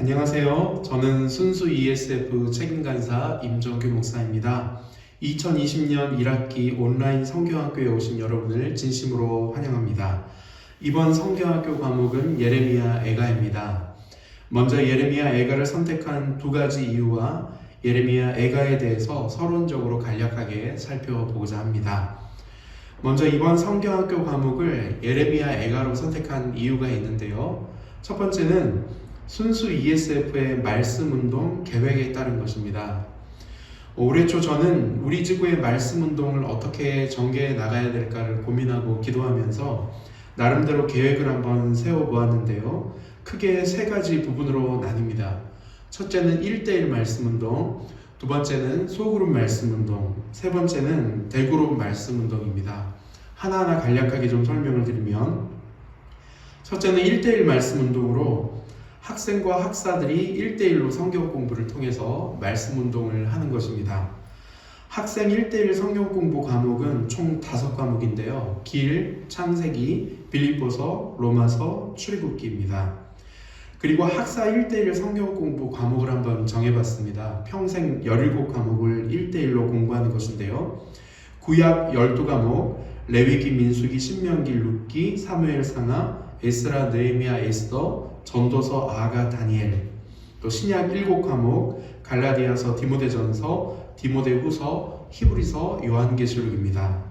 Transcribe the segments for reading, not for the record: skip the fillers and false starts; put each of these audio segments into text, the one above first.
안녕하세요. 저는 순수 ESF 책임간사 임정규 목사입니다. 2020년 1학기 온라인 성경학교에 오신 여러분을 진심으로 환영합니다. 이번 성경학교 과목은 예레미야 애가입니다. 먼저 예레미야 애가를 선택한 두 가지 이유와 예레미야 애가에 대해서 서론적으로 간략하게 살펴보고자 합니다. 먼저 이번 성경학교 과목을 예레미야 애가로 선택한 이유가 있는데요. 첫 번째는 순수 ESF의 말씀운동 계획에 따른 것입니다. 올해 초 저는 우리 지구의 말씀운동을 어떻게 전개해 나가야 될까를 고민하고 기도하면서 나름대로 계획을 한번 세워보았는데요. 크게 세 가지 부분으로 나뉩니다. 첫째는 1대1 말씀운동, 두 번째는 소그룹 말씀운동, 세 번째는 대그룹 말씀운동입니다. 하나하나 간략하게 좀 설명을 드리면, 첫째는 1대1 말씀운동으로 학생과 학사들이 1대1로 성경 공부를 통해서 말씀 운동을 하는 것입니다. 학생 1대1 성경 공부 과목은 총 5과목인데요. 길, 창세기, 빌립보서, 로마서, 출애굽기입니다. 그리고 학사 1대1 성경 공부 과목을 한번 정해봤습니다. 평생 17과목을 1대1로 공부하는 것인데요. 구약 12과목, 레위기, 민수기, 신명기, 룻기, 사무엘 상하, 에스라, 느헤미야, 에스더, 전도서, 아가, 다니엘, 또 신약 7과목, 갈라디아서, 디모데전서, 디모데후서, 히브리서, 요한계시록입니다.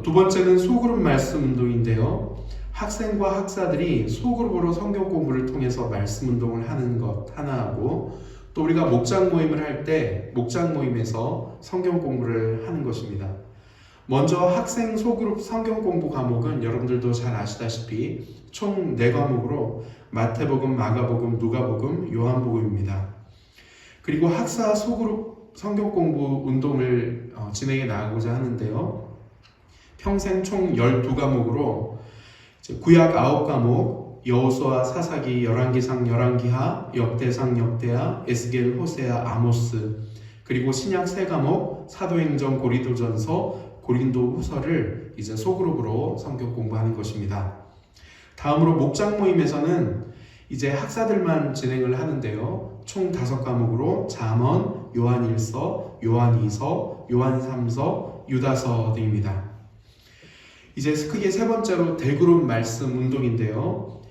두 번째는 소그룹 말씀 운동인데요. 학생과 학사들이 소그룹으로 성경 공부를 통해서 말씀 운동을 하는 것 하나하고, 또 우리가 목장 모임을 할 때 목장 모임에서 성경 공부를 하는 것입니다. 먼저 학생 소그룹 성경 공부 과목은 여러분들도 잘 아시다시피 총 4과목으로 마태복음, 마가복음, 누가복음, 요한복음입니다. 그리고 학사 소그룹 성경 공부 운동을 진행해 나가고자 하는데요. 평생 총 12과목으로 구약 9과목, 여호수아, 사사기, 열왕기상, 열왕기하, 역대상, 역대하, 에스겔, 호세아, 아모스, 그리고 신약 3과목, 사도행전, 고린도전서, 고린도 후서를 이제 소그룹으로 성경 공부하는 것입니다. 다음으로 목장 모임에서는 이제 학사들만 진행을 하는데요. 총 5과목으로 잠언, 요한 1서, 요한 2서, 요한 3서, 유다서 등입니다. 이제 크게 세 번째로 대그룹 말씀 운동인데요.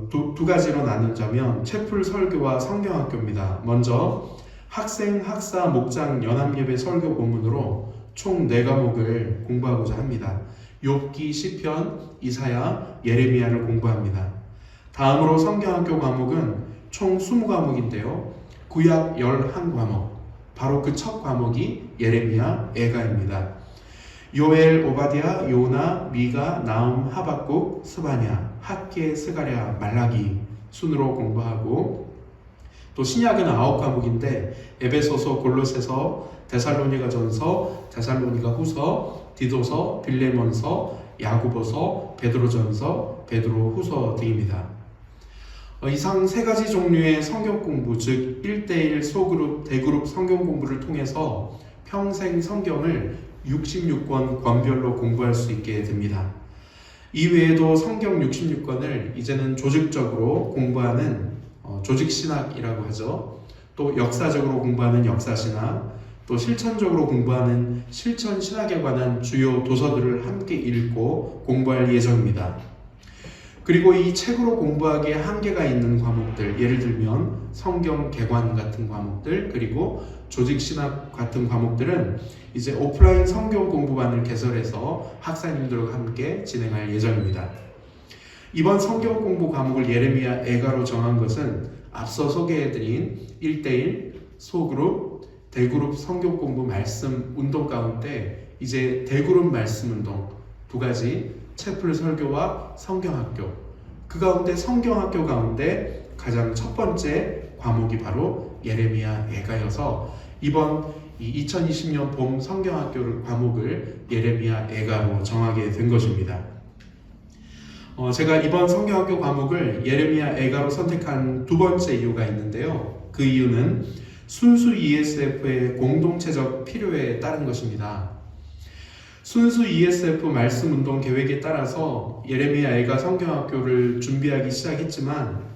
두 가지로 나누자면 채플 설교와 성경학교입니다. 먼저 학생, 학사, 목장, 연합예배 설교 본문으로 총 4과목을 공부하고자 합니다. 욥기, 시편, 이사야, 예레미야를 공부합니다. 다음으로 성경학교 과목은 총 20과목인데요. 구약 11과목, 바로 그 첫 과목이 예레미야 애가입니다. 요엘, 오바댜, 요나, 미가, 나움, 하박국, 스바냐, 학계, 스가랴, 말라기 순으로 공부하고, 또 신약은 9과목인데 에베소서, 골로새서, 데살로니가전서, 데살로니가후서, 디도서, 빌레몬서, 야고보서, 베드로전서, 베드로후서 등입니다. 이상 세 가지 종류의 성경 공부, 즉 1대1 소그룹, 대그룹 성경 공부를 통해서 평생 성경을 66권 권별로 공부할 수 있게 됩니다. 이 외에도 성경 66권을 이제는 조직적으로 공부하는 조직신학이라고 하죠. 또 역사적으로 공부하는 역사신학, 또 실천적으로 공부하는 실천신학에 관한 주요 도서들을 함께 읽고 공부할 예정입니다. 그리고 이 책으로 공부하기에 한계가 있는 과목들, 예를 들면 성경 개관 같은 과목들, 그리고 조직신학 같은 과목들은 이제 오프라인 성경 공부반을 개설해서 학사님들과 함께 진행할 예정입니다. 이번 성경 공부 과목을 예레미야 애가로 정한 것은 앞서 소개해드린 1대1, 소그룹, 대그룹 성경 공부 말씀 운동 가운데 이제 대그룹 말씀 운동 두 가지, 채플 설교와 성경학교, 그 가운데 성경학교 가운데 가장 첫 번째 과목이 바로 예레미야 애가여서 이번 2020년 봄 성경학교 과목을 예레미야 애가로 정하게 된 것입니다. 제가 이번 성경학교 과목을 예레미야 애가로 선택한 두 번째 이유가 있는데요. 그 이유는 순수 ESF의 공동체적 필요에 따른 것입니다. 순수 ESF 말씀 운동 계획에 따라서 예레미야 애가 성경학교를 준비하기 시작했지만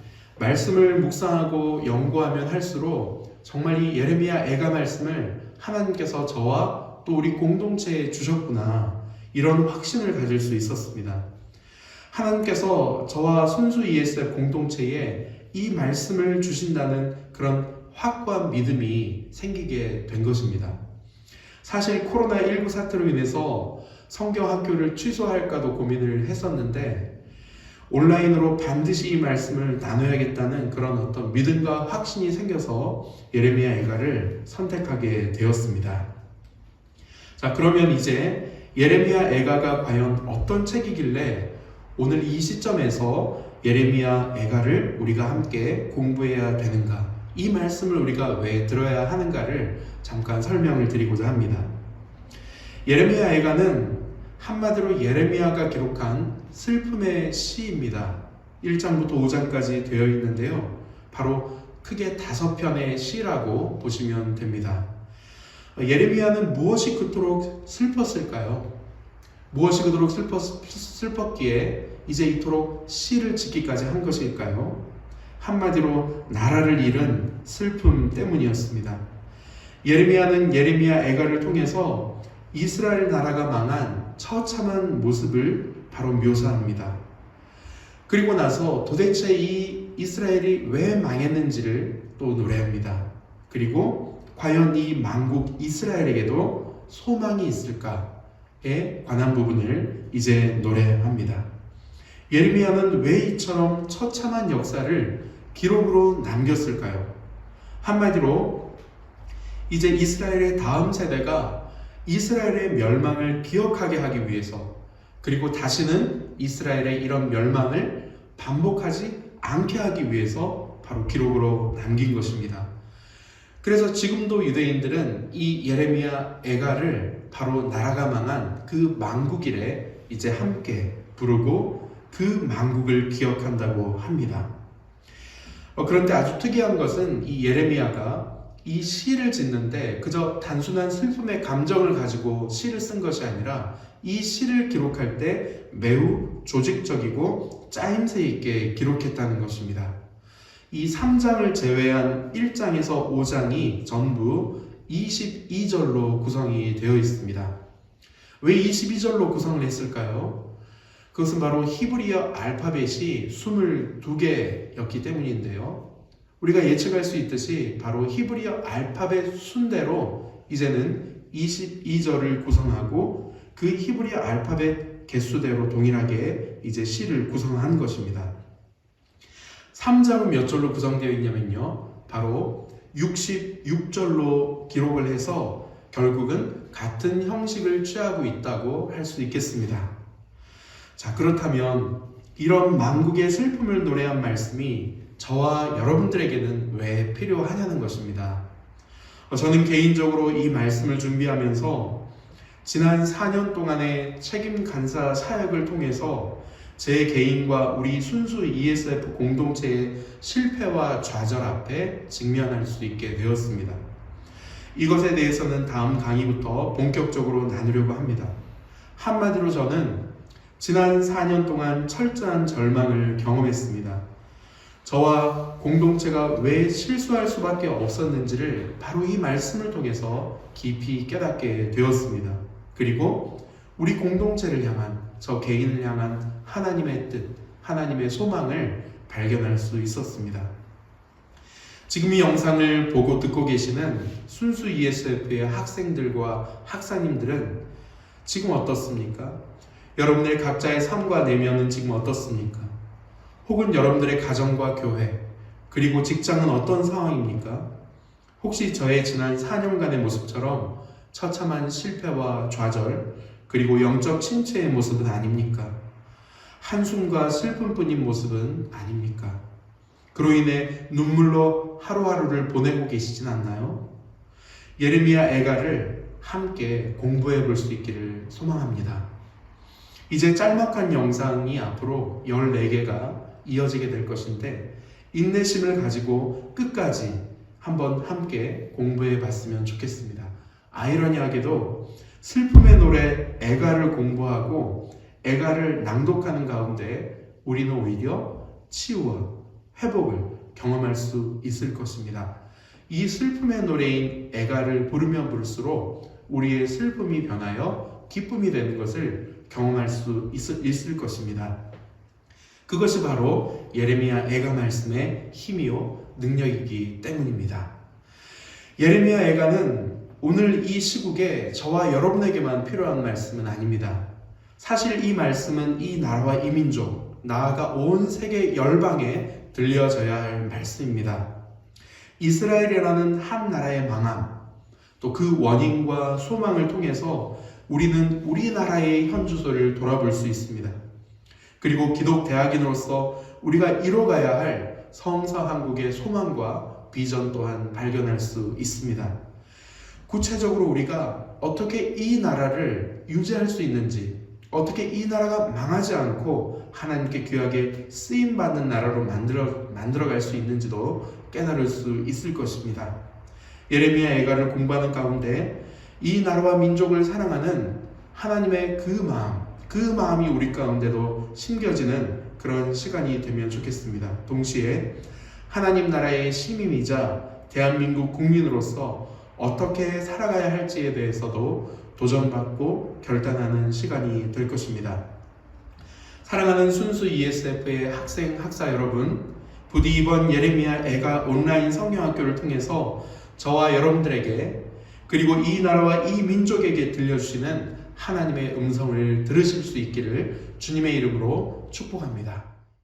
말씀을 묵상하고 연구하면 할수록 정말 이 예레미야 애가 말씀을 하나님께서 저와 또 우리 공동체에 주셨구나, 이런 확신을 가질 수 있었습니다. 하나님께서 저와 순수 ESF 공동체에 이 말씀을 주신다는 그런 확고한 믿음이 생기게 된 것입니다. 사실 코로나19 사태로 인해서 성경학교를 취소할까도 고민을 했었는데, 온라인으로 반드시 이 말씀을 나눠야겠다는 그런 어떤 믿음과 확신이 생겨서 예레미야 애가를 선택하게 되었습니다. 자, 그러면 이제 예레미야 애가가 과연 어떤 책이길래 오늘 이 시점에서 예레미야 애가를 우리가 함께 공부해야 되는가, 이 말씀을 우리가 왜 들어야 하는가를 잠깐 설명을 드리고자 합니다. 예레미야 애가는 한마디로 예레미야가 기록한 슬픔의 시입니다. 1장부터 5장까지 되어 있는데요. 바로 크게 5편의 시라고 보시면 됩니다. 예레미야는 무엇이 그토록 슬펐을까요? 무엇이 그토록 슬펐기에 이제 이토록 시를 짓기까지 한 것일까요? 한마디로 나라를 잃은 슬픔 때문이었습니다. 예레미야는 예레미야 애가를 통해서 이스라엘 나라가 망한 처참한 모습을 바로 묘사합니다. 그리고 나서 도대체 이 이스라엘이 왜 망했는지를 또 노래합니다. 그리고 과연 이 망국 이스라엘에게도 소망이 있을까에 관한 부분을 이제 노래합니다. 예레미야는 왜 이처럼 처참한 역사를 기록으로 남겼을까요? 한마디로 이제 이스라엘의 다음 세대가 이스라엘의 멸망을 기억하게 하기 위해서, 그리고 다시는 이스라엘의 이런 멸망을 반복하지 않게 하기 위해서 바로 기록으로 남긴 것입니다. 그래서 지금도 유대인들은 이 예레미야 애가를 바로 나라가 망한 그 망국일에 이제 함께 부르고 그 망국을 기억한다고 합니다. 그런데 아주 특이한 것은 이 예레미야가 이 시를 짓는데 그저 단순한 슬픔의 감정을 가지고 시를 쓴 것이 아니라 이 시를 기록할 때 매우 조직적이고 짜임새 있게 기록했다는 것입니다. 이 3장을 제외한 1장에서 5장이 전부 22절로 구성이 되어 있습니다. 왜 22절로 구성을 했을까요? 그것은 바로 히브리어 알파벳이 22개였기 때문인데요. 우리가 예측할 수 있듯이 바로 히브리어 알파벳 순대로 이제는 22절을 구성하고 그 히브리어 알파벳 개수대로 동일하게 이제 시를 구성한 것입니다. 3장은 몇 절로 구성되어 있냐면요, 바로 66절로 기록을 해서 결국은 같은 형식을 취하고 있다고 할 수 있겠습니다. 자, 그렇다면 이런 만국의 슬픔을 노래한 말씀이 저와 여러분들에게는 왜 필요하냐는 것입니다. 저는 개인적으로 이 말씀을 준비하면서 지난 4년 동안의 책임 간사 사역을 통해서 제 개인과 우리 순수 ESF 공동체의 실패와 좌절 앞에 직면할 수 있게 되었습니다. 이것에 대해서는 다음 강의부터 본격적으로 나누려고 합니다. 한마디로 저는 지난 4년 동안 철저한 절망을 경험했습니다. 저와 공동체가 왜 실수할 수밖에 없었는지를 바로 이 말씀을 통해서 깊이 깨닫게 되었습니다. 그리고 우리 공동체를 향한, 저 개인을 향한 하나님의 뜻, 하나님의 소망을 발견할 수 있었습니다. 지금 이 영상을 보고 듣고 계시는 순수 ESF의 학생들과 학사님들은 지금 어떻습니까? 여러분의 각자의 삶과 내면은 지금 어떻습니까? 혹은 여러분들의 가정과 교회, 그리고 직장은 어떤 상황입니까? 혹시 저의 지난 4년간의 모습처럼 처참한 실패와 좌절, 그리고 영적 침체의 모습은 아닙니까? 한숨과 슬픔뿐인 모습은 아닙니까? 그로 인해 눈물로 하루하루를 보내고 계시진 않나요? 예레미야 애가를 함께 공부해 볼 수 있기를 소망합니다. 이제 짤막한 영상이 앞으로 14개가 이어지게 될 것인데 인내심을 가지고 끝까지 한번 함께 공부해 봤으면 좋겠습니다. 아이러니하게도 슬픔의 노래 애가를 공부하고 애가를 낭독하는 가운데 우리는 오히려 치유와 회복을 경험할 수 있을 것입니다. 이 슬픔의 노래인 애가를 부르면 부를수록 우리의 슬픔이 변하여 기쁨이 되는 것을 경험할 수 있을 것입니다. 그것이 바로 예레미야 애가 말씀의 힘이요 능력이기 때문입니다. 예레미야 애가는 오늘 이 시국에 저와 여러분에게만 필요한 말씀은 아닙니다. 사실 이 말씀은 이 나라와 이 민족, 나아가 온 세계 열방에 들려져야 할 말씀입니다. 이스라엘이라는 한 나라의 망함, 또 그 원인과 소망을 통해서 우리는 우리나라의 현주소를 돌아볼 수 있습니다. 그리고 기독 대학인으로서 우리가 이뤄가야 할 성서 한국의 소망과 비전 또한 발견할 수 있습니다. 구체적으로 우리가 어떻게 이 나라를 유지할 수 있는지, 어떻게 이 나라가 망하지 않고 하나님께 귀하게 쓰임받는 나라로 만들어갈 수 있는지도 깨달을 수 있을 것입니다. 예레미야 애가를 공부하는 가운데 이 나라와 민족을 사랑하는 하나님의 그 마음이 우리 가운데도 심겨지는 그런 시간이 되면 좋겠습니다. 동시에 하나님 나라의 시민이자 대한민국 국민으로서 어떻게 살아가야 할지에 대해서도 도전받고 결단하는 시간이 될 것입니다. 사랑하는 순수 ESF의 학생, 학사 여러분, 부디 이번 예레미야 애가 온라인 성경학교를 통해서 저와 여러분들에게 그리고 이 나라와 이 민족에게 들려주시는 하나님의 음성을 들으실 수 있기를 주님의 이름으로 축복합니다.